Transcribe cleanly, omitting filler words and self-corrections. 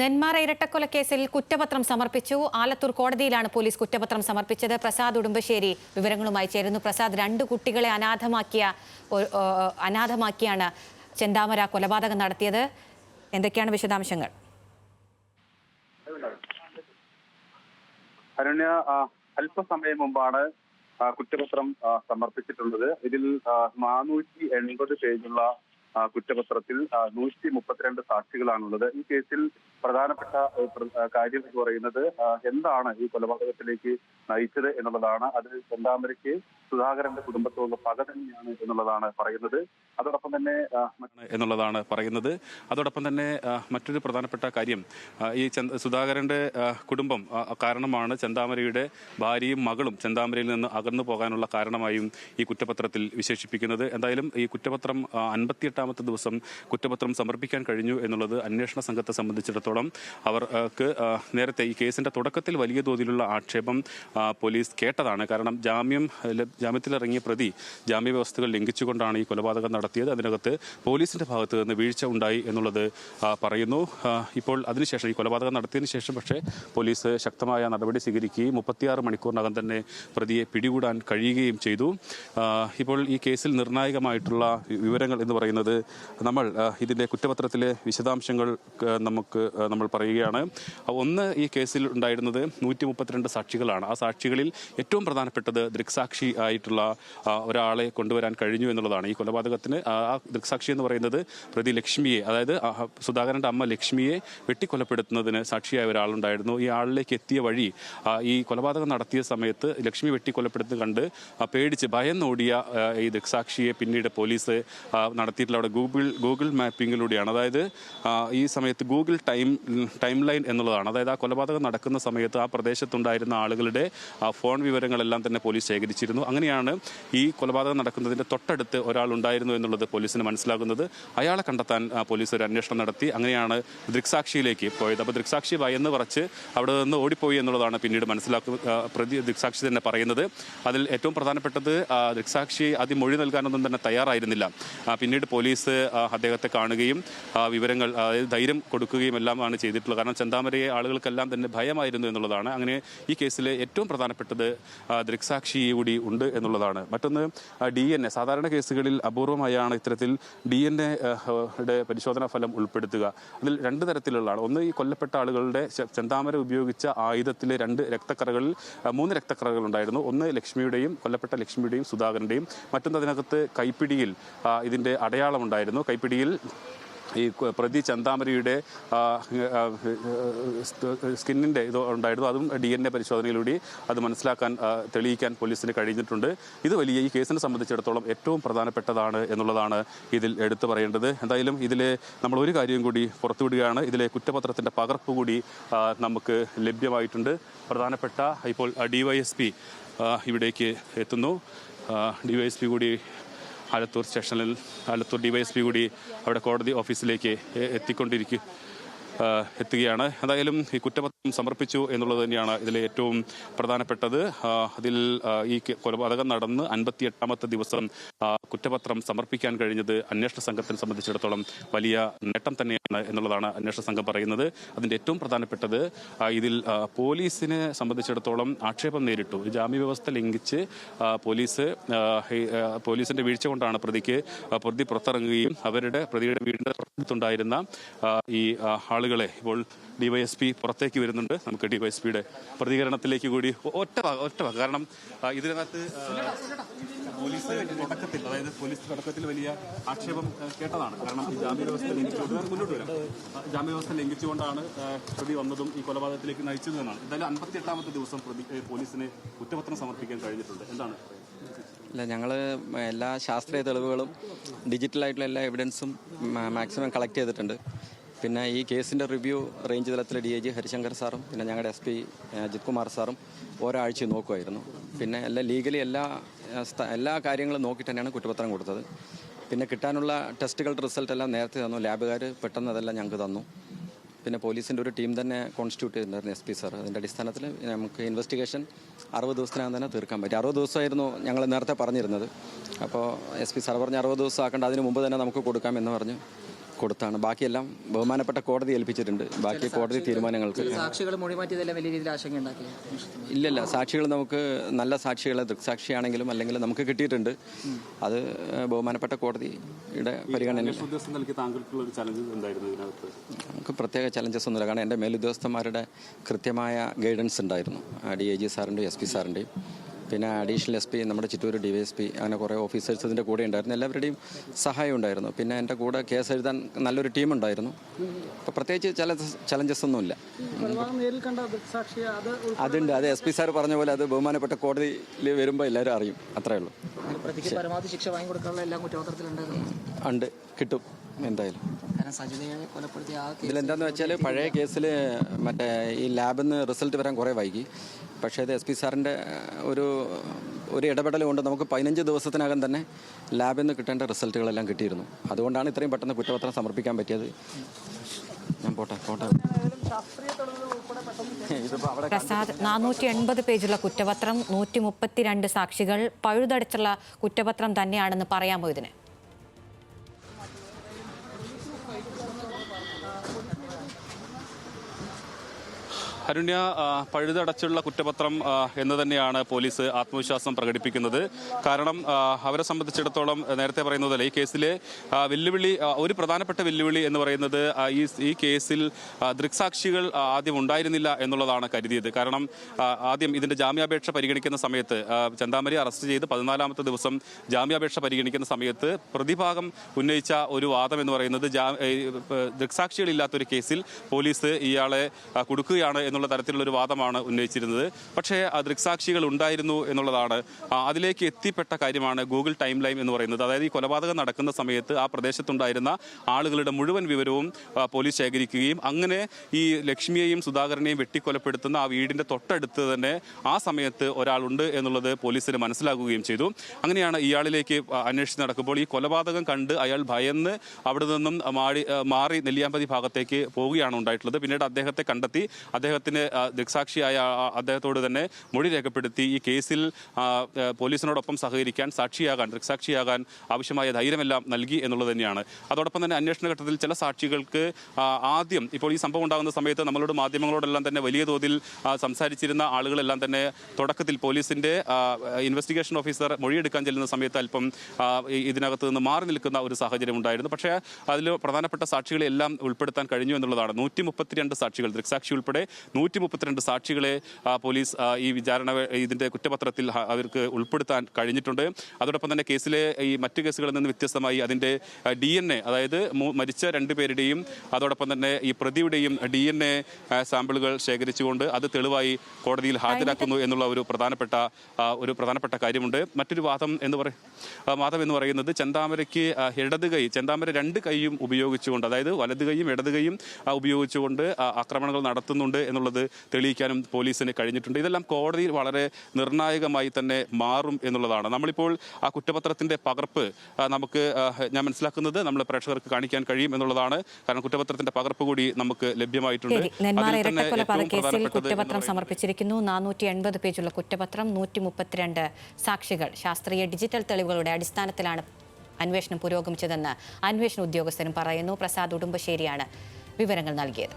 നെന്മാറ ഇരട്ടക്കൊലക്കേസിൽ കുറ്റപത്രം സമർപ്പിച്ചു. ആലത്തൂർ കോടതിയിലാണ് പോലീസ് കുറ്റപത്രം സമർപ്പിച്ചത്. പ്രസാദ് ഉടുമ്പശ്ശേരി വിവരങ്ങളുമായി ചേരുന്നു. പ്രസാദ്, 2 കുട്ടികളെ അനാഥമാക്കിയാണ് ചെന്താമര കൊലപാതകം നടത്തിയത്. എന്തൊക്കെയാണ് വിശദാംശങ്ങൾ? അരുണ്യ, അല്പസമയം മുമ്പാണ് കുറ്റപത്രം സമർപ്പിച്ചിട്ടുള്ളത്. ഇതിൽ 480 പേജുള്ള കുറ്റപത്രത്തിൽ 132 സാക്ഷികളാണുള്ളത്. ഈ കേസിൽ പ്രധാനപ്പെട്ട കാര്യം എന്ന് പറയുന്നത് എന്താണ് ഈ കൊലപാതകത്തിലേക്ക് നയിച്ചത് എന്നുള്ളതാണ്. അത് ചെന്താമരയ്ക്ക് സുധാകരന്റെ കുടുംബത്തോടുള്ള പക തന്നെയാണ് എന്നുള്ളതാണ് പറയുന്നത്. അതോടൊപ്പം തന്നെ മറ്റൊരു പ്രധാനപ്പെട്ട കാര്യം, ഈ സുധാകരന്റെ കുടുംബം കാരണമാണ് ചെന്താമരയുടെ ഭാര്യയും മകളും ചെന്താമരയിൽ നിന്ന് അകന്നു പോകാനുള്ള കാരണമായും ഈ കുറ്റപത്രത്തിൽ വിശേഷിപ്പിക്കുന്നത്. എന്തായാലും ഈ കുറ്റപത്രം 58ാമത്തെ ദിവസം കുറ്റപത്രം സമർപ്പിക്കാൻ കഴിഞ്ഞു എന്നുള്ളത് അന്വേഷണ സംഘത്തെ സംബന്ധിച്ചിടത്തോളം അവർക്ക് നേരത്തെ ഈ കേസിന്റെ തുടക്കത്തിൽ വലിയ തോതിലുള്ള ആക്ഷേപം പോലീസ് കേട്ടതാണ്. കാരണം ജാമ്യത്തിലിറങ്ങിയ പ്രതി ജാമ്യ വ്യവസ്ഥകൾ ലംഘിച്ചുകൊണ്ടാണ് ഈ കൊലപാതകം നടത്തിയത്. അതിനകത്ത് പോലീസിന്റെ ഭാഗത്ത് നിന്ന് വീഴ്ച ഉണ്ടായി എന്നുള്ളത് പറയുന്നു. ഇപ്പോൾ അതിനുശേഷം ഈ കൊലപാതകം നടത്തിയതിനു ശേഷം പക്ഷേ പോലീസ് ശക്തമായ നടപടി സ്വീകരിക്കുകയും 36 മണിക്കൂറിനകം തന്നെ പ്രതിയെ പിടികൂടാൻ കഴിയുകയും ചെയ്തു. ഇപ്പോൾ ഈ കേസിൽ നിർണായകമായിട്ടുള്ള വിവരങ്ങൾ എന്ന് പറയുന്നത് ഇതിന്റെ കുറ്റപത്രത്തിലെ വിശദാംശങ്ങൾ നമ്മൾ പറയുകയാണ്. ഒന്ന്, ഈ കേസിൽ ഉണ്ടായിരുന്നത് 132 സാക്ഷികളാണ്. ആ സാക്ഷികളിൽ ഏറ്റവും പ്രധാനപ്പെട്ടത് ദൃക്സാക്ഷി ആയിട്ടുള്ള ഒരാളെ കൊണ്ടുവരാൻ കഴിഞ്ഞു എന്നുള്ളതാണ്. ഈ കൊലപാതകത്തിന് ആ ദൃക്സാക്ഷി എന്ന് പറയുന്നത് പ്രതി ലക്ഷ്മിയെ, അതായത് സുധാകരന്റെ അമ്മ ലക്ഷ്മിയെ വെട്ടിക്കൊലപ്പെടുത്തുന്നതിന് സാക്ഷിയായ ഒരാളുണ്ടായിരുന്നു. ഈ ആളിലേക്ക് എത്തിയ വഴി ഈ കൊലപാതകം നടത്തിയ സമയത്ത് ലക്ഷ്മി വെട്ടിക്കൊലപ്പെടുത്തുന്നത് കണ്ട് പേടിച്ച് ഭയന്നോടിയ ഈ ദൃക്സാക്ഷിയെ പിന്നീട് പോലീസ് നടത്തിയിട്ടുള്ള അവിടെ ഗൂഗിൾ മാപ്പിങ്ങിലൂടെയാണ്. അതായത് ഈ സമയത്ത് ഗൂഗിൾ ടൈം ലൈൻ എന്നുള്ളതാണ്. അതായത് ആ കൊലപാതകം നടക്കുന്ന സമയത്ത് ആ പ്രദേശത്തുണ്ടായിരുന്ന ആളുകളുടെ ഫോൺ വിവരങ്ങളെല്ലാം തന്നെ പോലീസ് ശേഖരിച്ചിരുന്നു. അങ്ങനെയാണ് ഈ കൊലപാതകം നടക്കുന്നതിന്റെ തൊട്ടടുത്ത് ഒരാൾ ഉണ്ടായിരുന്നു എന്നുള്ളത് പോലീസിന് മനസ്സിലാകുന്നത്. അയാളെ കണ്ടെത്താൻ പോലീസ് ഒരു അന്വേഷണം നടത്തി. അങ്ങനെയാണ് ദൃക്സാക്ഷിയിലേക്ക് പോയത്. അപ്പോൾ ദൃക്സാക്ഷി ഭയന്ന് പറച്ച് അവിടെ നിന്ന് ഓടിപ്പോയി എന്നുള്ളതാണ് പിന്നീട് പ്രതി ദൃക്സാക്ഷി തന്നെ പറയുന്നത്. അതിൽ ഏറ്റവും പ്രധാനപ്പെട്ടത് ദൃക്സാക്ഷി ആദ്യം മൊഴി നൽകാനൊന്നും തന്നെ തയ്യാറായിരുന്നില്ല. പിന്നീട് പോലീസ് അദ്ദേഹത്തെ കാണുകയും വിവരങ്ങൾ, അതായത് ധൈര്യം കൊടുക്കുകയും എല്ലാമാണ് ചെയ്തിട്ടുള്ളത്. കാരണം ചെന്താമരയെ ആളുകൾക്കെല്ലാം തന്നെ ഭയമായിരുന്നു എന്നുള്ളതാണ്. അങ്ങനെ ഈ കേസിലെ ഏറ്റവും പ്രധാനപ്പെട്ടത് ദൃക്സാക്ഷി കൂടി ഉണ്ട് എന്നുള്ളതാണ്. മറ്റൊന്ന്, DNA. സാധാരണ കേസുകളിൽ അപൂർവമായാണ് ഇത്തരത്തിൽ DNA പരിശോധനാ ഫലം ഉൾപ്പെടുത്തുക. അതിൽ 2 തരത്തിലുള്ളതാണ്. ഒന്ന്, ഈ കൊല്ലപ്പെട്ട ആളുകളുടെ ചെന്താമര ഉപയോഗിച്ച ആയുധത്തിലെ 2 രക്തക്കറകളിൽ 3 രക്തക്കറകൾ ഉണ്ടായിരുന്നു. ഒന്ന് കൊല്ലപ്പെട്ട ലക്ഷ്മിയുടെയും സുധാകരന്റെയും. മറ്റൊന്ന്, അതിനകത്ത് കൈപ്പിടിയിൽ ഇതിന്റെ അടയാളം ഉണ്ടായിരുന്നു. കൈപ്പിടിയിൽ ഈ പ്രതി ചെന്താമരയുടെ സ്കിന്നിൻ്റെ ഇത് ഉണ്ടായിരുന്നു. അതും DNA പരിശോധനയിലൂടെ അത് തെളിയിക്കാൻ പോലീസിന് കഴിഞ്ഞിട്ടുണ്ട്. ഇത് ഈ കേസിനെ സംബന്ധിച്ചിടത്തോളം ഏറ്റവും പ്രധാനപ്പെട്ടതാണ് എന്നുള്ളതാണ് ഇതിൽ എടുത്തു പറയേണ്ടത്. എന്തായാലും നമ്മൾ ഒരു കാര്യം കൂടി പുറത്തുവിടുകയാണ്. ഇതിലെ കുറ്റപത്രത്തിൻ്റെ പകർപ്പ് കൂടി നമുക്ക് ലഭ്യമായിട്ടുണ്ട്. പ്രധാനപ്പെട്ട ഇപ്പോൾ DYSP ഇവിടേക്ക് എത്തുന്നു. DYSP കൂടി ആലത്തൂർ DYSP കൂടി അവിടെ കോടതി ഓഫീസിലേക്ക് എത്തുകയാണ്. എന്തായാലും ഈ കുറ്റപത്രം സമർപ്പിച്ചു എന്നുള്ളത് തന്നെയാണ് ഇതിലെ ഏറ്റവും പ്രധാനപ്പെട്ടത്. അതിൽ ഈ കൊലപാതകം നടന്ന് 58ാമത്തെ ദിവസം കുറ്റപത്രം സമർപ്പിക്കാൻ കഴിഞ്ഞത് അന്വേഷണ സംഘത്തെ സംബന്ധിച്ചിടത്തോളം വലിയ നേട്ടം തന്നെയാണ് എന്നുള്ളതാണ് അന്വേഷണ സംഘം പറയുന്നത്. അതിൻ്റെ ഏറ്റവും പ്രധാനപ്പെട്ടത് ഇതിൽ പോലീസിനെ സംബന്ധിച്ചിടത്തോളം ആക്ഷേപം നേരിട്ടു. ജാമ്യ വ്യവസ്ഥ ലംഘിച്ച് പോലീസിന്റെ വീഴ്ച കൊണ്ടാണ് പ്രതി പുറത്തിറങ്ങുകയും പ്രതിയുടെ വീടിന്റെ തൊട്ടടുത്തുണ്ടായിരുന്ന ഈ ആളുകളെ ഇപ്പോൾ DYSP പുറത്തേക്ക് വരുന്നുണ്ട്. നമുക്ക് DYSPയുടെ പ്രതികരണത്തിലേക്ക് കൂടി ഒറ്റ കാരണം ഇതിനകത്ത് പോലീസ് തുടക്കത്തിൽ വലിയ ആക്ഷേപം കേട്ടതാണ്. കാരണം ജാമ്യ വ്യവസ്ഥ ലംഘിച്ചുകൊണ്ടാണ് പ്രതി വന്നതും ഈ കൊലപാതകത്തിലേക്ക് നയിച്ചതെന്നാണ്. എന്തായാലും 58ാമത്തെ ദിവസം പോലീസിന് കുറ്റപത്രം സമർപ്പിക്കാൻ കഴിഞ്ഞിട്ടുണ്ട്. എന്താണ്? ഇല്ല, ഞങ്ങൾ എല്ലാ ശാസ്ത്രീയ തെളിവുകളും ഡിജിറ്റലായിട്ടുള്ള എല്ലാ എവിഡൻസും മാക്സിമം കളക്ട് ചെയ്തിട്ടുണ്ട്. പിന്നെ ഈ കേസിൻ്റെ റിവ്യൂ റേഞ്ച് തലത്തിലെ DIG ഹരിശങ്കർ സാറും പിന്നെ ഞങ്ങളുടെ SP അജിത് കുമാർ സാറും ഒരാഴ്ച നോക്കുമായിരുന്നു. പിന്നെ ലീഗലി എല്ലാ കാര്യങ്ങളും നോക്കിയിട്ട് തന്നെയാണ് കുറ്റപത്രം കൊടുത്തത്. പിന്നെ കിട്ടാനുള്ള ടെസ്റ്റുകളുടെ റിസൾട്ട് എല്ലാം നേരത്തെ തന്നു. ലാബുകാർ പെട്ടെന്ന് അതെല്ലാം ഞങ്ങൾക്ക് തന്നു. പിന്നെ പോലീസിൻ്റെ ഒരു ടീം തന്നെ കോൺസ്റ്റിറ്റ്യൂട്ട് ചെയ്തിട്ടുണ്ടായിരുന്നു SP സാർ. അതിൻ്റെ അടിസ്ഥാനത്തിൽ നമുക്ക് ഇൻവെസ്റ്റിഗേഷൻ 60 ദിവസത്തിനകം തന്നെ തീർക്കാൻ പറ്റി. 60 ദിവസമായിരുന്നു ഞങ്ങൾ നേരത്തെ പറഞ്ഞിരുന്നത്. അപ്പോൾ SP സാർ പറഞ്ഞ് 60 ദിവസം ആക്കേണ്ട, അതിന് മുമ്പ് തന്നെ നമുക്ക് കൊടുക്കാമെന്ന് പറഞ്ഞു. കൊടുത്താണ്. ബാക്കിയെല്ലാം ബഹുമാനപ്പെട്ട കോടതി ഏൽപ്പിച്ചിട്ടുണ്ട്. ബാക്കി കോടതി തീരുമാനങ്ങൾക്ക്. സാക്ഷികൾ മൊഴി മാറ്റിയതെല്ലാം വലിയ രീതിയിൽ ആശങ്കയുണ്ടാക്കി. ഇല്ലല്ല, സാക്ഷികൾ നമുക്ക് നല്ല സാക്ഷികളെ ദൃക്സാക്ഷിയാണെങ്കിലും അല്ലെങ്കിൽ നമുക്ക് കിട്ടിയിട്ടുണ്ട്. അത് ബഹുമാനപ്പെട്ട കോടതിയുടെ പരിഗണനയിൽ. നമുക്ക് പ്രത്യേക ചലഞ്ചസ് ഒന്നുമില്ല. കാരണം എൻ്റെ മേലുദ്യോഗസ്ഥന്മാരുടെ കൃത്യമായ ഗൈഡൻസ് ഉണ്ടായിരുന്നു. DIG സാറിൻ്റെയും SP സാറിൻ്റെയും, പിന്നെ അഡീഷണൽ SP, നമ്മുടെ ചിറ്റൂർ DYSP, അങ്ങനെ കുറേ ഓഫീസേഴ്സ് ഇതിൻ്റെ കൂടെ ഉണ്ടായിരുന്നു. എല്ലാവരുടെയും സഹായം ഉണ്ടായിരുന്നു. പിന്നെ എൻ്റെ കൂടെ കേസ് എഴുതാൻ നല്ലൊരു ടീമുണ്ടായിരുന്നു. അപ്പോൾ പ്രത്യേകിച്ച് ചലഞ്ചസ് ഒന്നുമില്ല. അതുണ്ട്. അത് SP സാർ പറഞ്ഞ പോലെ അത് ബഹുമാനപ്പെട്ട കോടതിയിൽ വരുമ്പോൾ എല്ലാവരും അറിയും. അത്രേ ഉള്ളൂ. പരമാവധി ശിക്ഷ വാങ്ങിക്കൊടുക്കാനുള്ള എല്ലാം കുറ്റപത്രത്തിലുണ്ടായിരുന്നു. ഉണ്ട്, കിട്ടും എന്തായാലും. കാരണം സജിതയെ കൊലപ്പെടുത്തിയ ഇതിലെന്താണെന്ന് വെച്ചാൽ പഴയ കേസിൽ മറ്റേ ഈ ലാബിൽ നിന്ന് റിസൾട്ട് വരാൻ കുറേ വൈകി. പക്ഷേ ഇത് SP സാറിൻ്റെ ഒരു ഇടപെടൽ കൊണ്ട് നമുക്ക് 15 ദിവസത്തിനകം തന്നെ ലാബിൽ നിന്ന് കിട്ടേണ്ട റിസൾട്ടുകളെല്ലാം കിട്ടിയിരുന്നു. അതുകൊണ്ടാണ് ഇത്രയും പെട്ടെന്ന് കുറ്റപത്രം സമർപ്പിക്കാൻ പറ്റിയത്. ഞാൻ പോട്ടെ. പ്രസാദ്, 480 പേജുള്ള കുറ്റപത്രം, 132 സാക്ഷികൾ, പഴുതടച്ചുള്ള കുറ്റപത്രം തന്നെയാണെന്ന് പറയാമോ ഇതിന്? അരുണ്യ, പഴുതടച്ചുള്ള കുറ്റപത്രം എന്ന് തന്നെയാണ് പോലീസ് ആത്മവിശ്വാസം പ്രകടിപ്പിക്കുന്നത്. കാരണം അവരെ സംബന്ധിച്ചിടത്തോളം നേരത്തെ പറയുന്നത് പോലെ ഈ കേസിലെ വെല്ലുവിളി, ഒരു പ്രധാനപ്പെട്ട വെല്ലുവിളി എന്ന് പറയുന്നത് ഈ കേസിൽ ദൃക്സാക്ഷികൾ ആദ്യം ഉണ്ടായിരുന്നില്ല എന്നുള്ളതാണ് കരുതിയത്. കാരണം ആദ്യം ഇതിൻ്റെ ജാമ്യാപേക്ഷ പരിഗണിക്കുന്ന സമയത്ത് ചെന്താമരയെ അറസ്റ്റ് ചെയ്ത് 14ാമത്തെ ദിവസം ജാമ്യാപേക്ഷ പരിഗണിക്കുന്ന സമയത്ത് പ്രതിഭാഗം ഉന്നയിച്ച ഒരു വാദം എന്ന് പറയുന്നത് ദൃക്സാക്ഷികളില്ലാത്തൊരു കേസിൽ പോലീസ് ഇയാളെ കുടുക്കുകയാണ് എന്നുള്ള തരത്തിലുള്ള ഒരു വാദമാണ് ഉന്നയിച്ചിരുന്നത്. പക്ഷേ ആ ദൃക്സാക്ഷികൾ ഉണ്ടായിരുന്നു എന്നുള്ളതാണ്. അതിലേക്ക് എത്തിപ്പെട്ട കാര്യമാണ് ഗൂഗിൾ ടൈം ലൈൻ എന്ന് പറയുന്നത്. അതായത് ഈ കൊലപാതകം നടക്കുന്ന സമയത്ത് ആ പ്രദേശത്തുണ്ടായിരുന്ന ആളുകളുടെ മുഴുവൻ വിവരവും പോലീസ് ശേഖരിക്കുകയും അങ്ങനെ ഈ ലക്ഷ്മിയെയും സുധാകരനെയും വെട്ടിക്കൊലപ്പെടുത്തുന്ന ആ വീടിൻ്റെ തൊട്ടടുത്ത് തന്നെ ആ സമയത്ത് ഒരാളുണ്ട് എന്നുള്ളത് പോലീസിന് മനസ്സിലാക്കുകയും ചെയ്തു. അങ്ങനെയാണ് ഇയാളിലേക്ക് അന്വേഷിച്ച് നടക്കുമ്പോൾ ഈ കൊലപാതകം കണ്ട് അയാൾ ഭയന്ന് അവിടെ നിന്നും മാറി നെല്ലിയാമ്പതി ഭാഗത്തേക്ക് പോവുകയാണ് ഉണ്ടായിട്ടുള്ളത്. പിന്നീട് അദ്ദേഹത്തെ കണ്ടെത്തി അദ്ദേഹത്തിന് ദൃക്സാക്ഷിയായ അദ്ദേഹത്തോട് തന്നെ മൊഴി രേഖപ്പെടുത്തി ഈ കേസിൽ പോലീസിനോടൊപ്പം സഹകരിക്കാൻ, ദൃക്സാക്ഷിയാകാൻ ആവശ്യമായ ധൈര്യമെല്ലാം നൽകി എന്നുള്ളത് തന്നെയാണ്. അതോടൊപ്പം തന്നെ അന്വേഷണ ഘട്ടത്തിൽ ചില സാക്ഷികൾക്ക് ആദ്യം, ഇപ്പോൾ ഈ സംഭവം ഉണ്ടാകുന്ന സമയത്ത് നമ്മളോട് മാധ്യമങ്ങളോടെല്ലാം തന്നെ വലിയ തോതിൽ സംസാരിച്ചിരുന്ന ആളുകളെല്ലാം തന്നെ തുടക്കത്തിൽ പോലീസിൻ്റെ ഇൻവെസ്റ്റിഗേഷൻ ഓഫീസർ മൊഴിയെടുക്കാൻ ചെല്ലുന്ന സമയത്ത് അല്പം ഇതിനകത്ത് നിന്ന് മാറി നിൽക്കുന്ന ഒരു സാഹചര്യം ഉണ്ടായിരുന്നു. പക്ഷേ അതിൽ പ്രധാനപ്പെട്ട സാക്ഷികളെ എല്ലാം ഉൾപ്പെടുത്താൻ കഴിഞ്ഞു എന്നുള്ളതാണ്. 132 സാക്ഷികൾ, ദൃക്സാക്ഷി ഉൾപ്പെടെ 132 സാക്ഷികളെ പോലീസ് ഈ ഇതിൻ്റെ കുറ്റപത്രത്തിൽ അവർക്ക് ഉൾപ്പെടുത്താൻ കഴിഞ്ഞിട്ടുണ്ട്. അതോടൊപ്പം തന്നെ കേസിലെ ഈ മറ്റു കേസുകളിൽ നിന്ന് വ്യത്യസ്തമായി അതിൻ്റെ DNA, അതായത് മരിച്ച 2 പേരുടെയും അതോടൊപ്പം തന്നെ ഈ പ്രതിയുടെയും DNA സാമ്പിളുകൾ ശേഖരിച്ചുകൊണ്ട് അത് തെളിവായി കോടതിയിൽ ഹാജരാക്കുന്നു എന്നുള്ള ഒരു പ്രധാനപ്പെട്ട കാര്യമുണ്ട്. മറ്റൊരു വാദം എന്ന് പറയുന്നത് ചെന്താമര 2 കൈയും ഉപയോഗിച്ചുകൊണ്ട്, അതായത് വലത് കൈയും ഇടത് കൈയും ഉപയോഗിച്ചുകൊണ്ട് ആക്രമണങ്ങൾ നടത്തുന്നുണ്ട് എന്നുള്ളത് തെളിയിക്കാനും പോലീസിന് കഴിഞ്ഞിട്ടുണ്ട്. ഇതെല്ലാം കോടതിയിൽ വളരെ നിർണായകമായി തന്നെ മാറും എന്നുള്ളതാണ്. നമ്മളിപ്പോൾ ആ കുറ്റപത്രത്തിൻ്റെ പകർപ്പ് ഞാൻ മനസ്സിലാക്കുന്നത് നമ്മൾ പ്രേക്ഷകർക്ക് കാണിക്കാൻ കഴിയും എന്നുള്ളതാണ്. കാരണം കുറ്റപത്രത്തിന്റെ പകർപ്പ് കൂടി നമുക്ക് ലഭ്യമായിട്ടുണ്ട്. നെന്മാറ ഇരട്ടക്കൊലപാതക കേസിൽ കുറ്റപത്രം സമർപ്പിച്ചിരിക്കുന്നു. 480 പേജുള്ള കുറ്റപത്രം, 132 സാക്ഷികൾ. ശാസ്ത്രീയ ഡിജിറ്റൽ തെളിവുകളുടെ അടിസ്ഥാനത്തിലാണ് അന്വേഷണം പുരോഗമിച്ചതെന്ന് അന്വേഷണ ഉദ്യോഗസ്ഥരും പറയുന്നു. പ്രസാദ് ഉടുമ്പശ്ശേരിയാണ് വിവരങ്ങൾ നൽകിയത്.